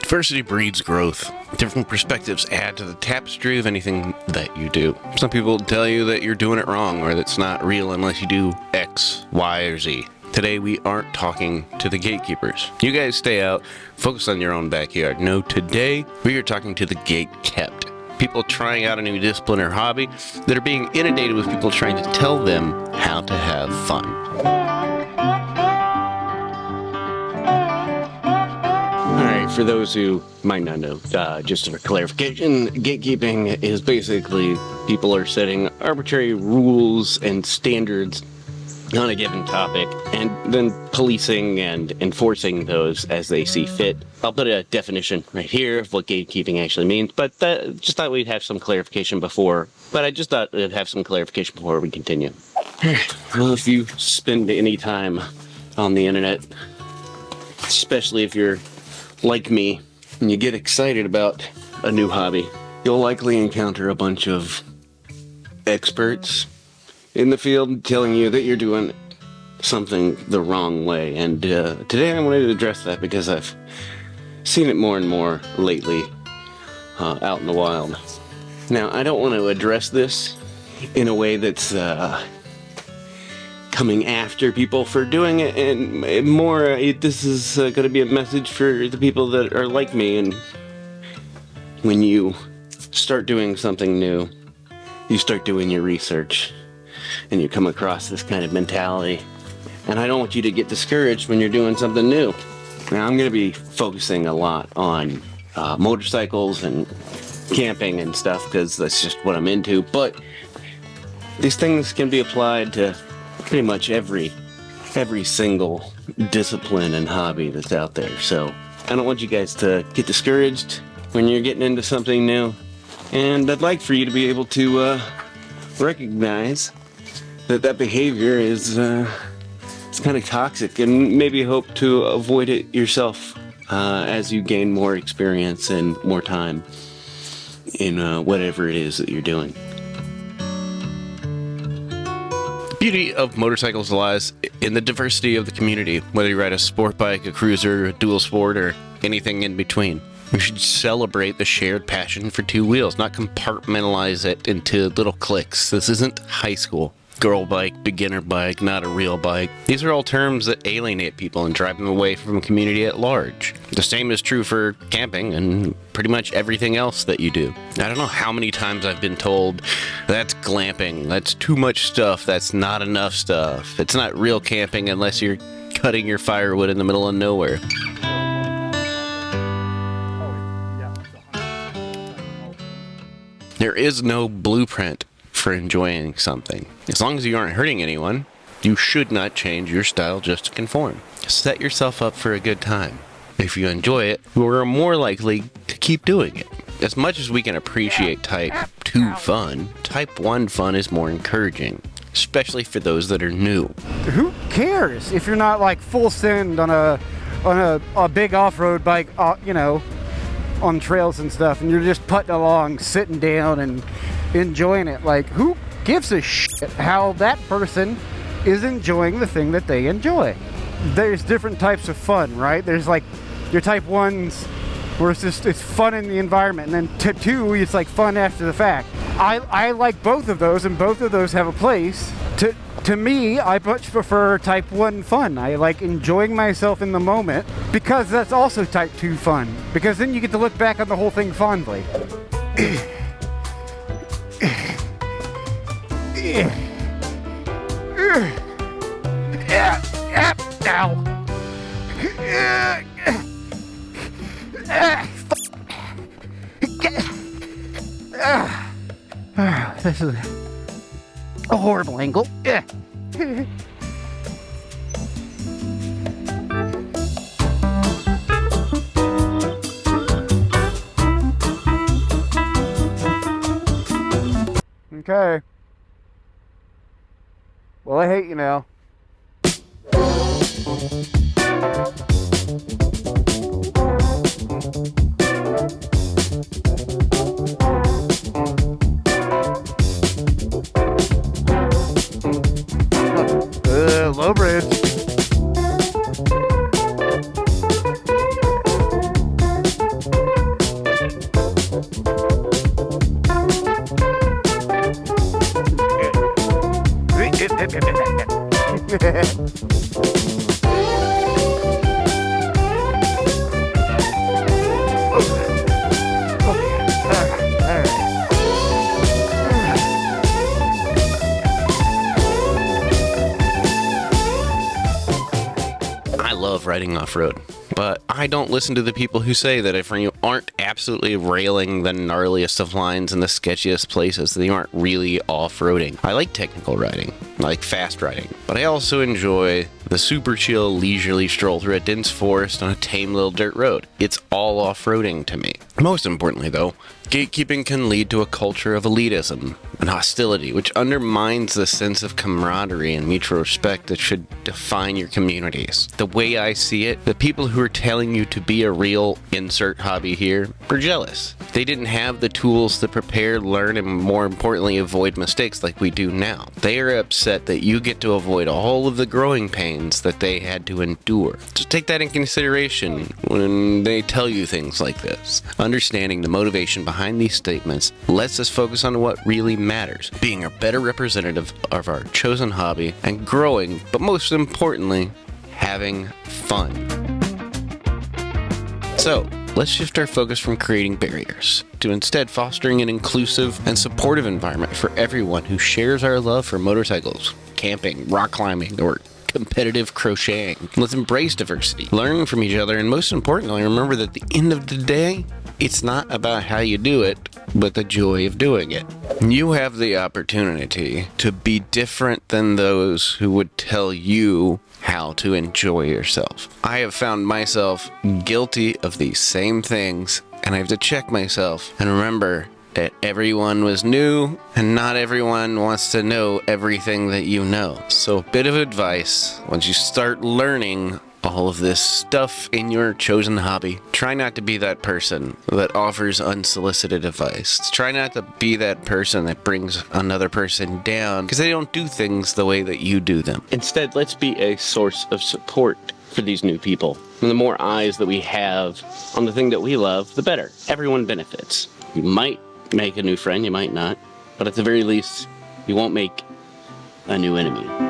Diversity breeds growth. Different perspectives add to the tapestry of anything that you do. Some people tell you that you're doing it wrong or that's not real unless you do X, Y, or Z. Today we aren't talking to the gatekeepers. You guys stay out, focus on your own backyard. No, today we are talking to the gate kept. People trying out a new discipline or hobby that are being inundated with people trying to tell them how to have fun. Alright, for those who might not know, just for clarification, gatekeeping is basically people are setting arbitrary rules and standards on a given topic and then policing and enforcing those as they see fit. I'll put a definition right here of what gatekeeping actually means, but just thought we'd have some clarification before. But I just thought we'd have some clarification before we continue. Well, if you spend any time on the internet, especially if you're like me and you get excited about a new hobby, you'll likely encounter a bunch of experts in the field telling you that you're doing something the wrong way. And today I wanted to address that because I've seen it more and more lately out in the wild. Now, I don't want to address this in a way that's coming after people for doing it, and more this is going to be a message for the people that are like me. And when you start doing something new, you start doing your research and you come across this kind of mentality, and I don't want you to get discouraged when you're doing something new. Now, I'm going to be focusing a lot on motorcycles and camping and stuff because that's just what I'm into, but these things can be applied to pretty much every single discipline and hobby that's out there. So I don't want you guys to get discouraged when you're getting into something new, and I'd like for you to be able to recognize that behavior is it's kind of toxic, and maybe hope to avoid it yourself as you gain more experience and more time in whatever it is that you're doing. The beauty of motorcycles lies in the diversity of the community, whether you ride a sport bike, a cruiser, a dual sport, or anything in between. We should celebrate the shared passion for two wheels, not compartmentalize it into little cliques. This isn't high school. Girl bike, beginner bike, not a real bike. These are all terms that alienate people and drive them away from the community at large. The same is true for camping and pretty much everything else that you do. I don't know how many times I've been told, that's glamping, that's too much stuff, that's not enough stuff. It's not real camping unless you're cutting your firewood in the middle of nowhere. There is no blueprint for enjoying something. As long as you aren't hurting anyone, you should not change your style just to conform. Set yourself up for a good time. If you enjoy it, you are more likely to keep doing it. As much as we can appreciate Type 2 fun, Type 1 fun is more encouraging, especially for those that are new. Who cares if you're not like full send on a big off-road bike, on trails and stuff, and you're just putting along, sitting down and enjoying it? Like, who gives a shit how that person is enjoying the thing that they enjoy? There's different types of fun, right? There's like your Type 1s where it's fun in the environment, and then Type 2, it's like fun after the fact. I like both of those, and both of those have a place. To me, I much prefer Type 1 fun. I like enjoying myself in the moment, because that's also Type 2 fun, because then you get to look back on the whole thing fondly. This is a horrible angle. Okay. Well, I hate you now. Low bridge. I love riding off-road, but I don't listen to the people who say that if you aren't absolutely railing the gnarliest of lines in the sketchiest places, then you aren't really off-roading. I like technical riding, I like fast riding, but I also enjoy the super chill, leisurely stroll through a dense forest on a tame little dirt road. It's all off-roading to me. Most importantly, though, gatekeeping can lead to a culture of elitism and hostility, which undermines the sense of camaraderie and mutual respect that should define your communities. The way I see it, the people who are telling you to be a real insert hobby here are jealous. They didn't have the tools to prepare, learn, and more importantly, avoid mistakes like we do now. They are upset that you get to avoid all of the growing pains that they had to endure. So take that in consideration when they tell you things like this. Understanding the motivation behind these statements lets us focus on what really matters, being a better representative of our chosen hobby and growing, but most importantly, having fun. So, let's shift our focus from creating barriers to instead fostering an inclusive and supportive environment for everyone who shares our love for motorcycles, camping, rock climbing, or competitive crocheting. Let's embrace diversity, learn from each other, and most importantly, remember that at the end of the day, it's not about how you do it, but the joy of doing it. You have the opportunity to be different than those who would tell you how to enjoy yourself. I have found myself guilty of these same things, and I have to check myself and remember that everyone was new and not everyone wants to know everything that you know. So a bit of advice, once you start learning all of this stuff in your chosen hobby, try not to be that person that offers unsolicited advice. Try not to be that person that brings another person down because they don't do things the way that you do them. Instead, let's be a source of support for these new people. And the more eyes that we have on the thing that we love, the better. Everyone benefits. You might make a new friend, you might not, but at the very least, you won't make a new enemy.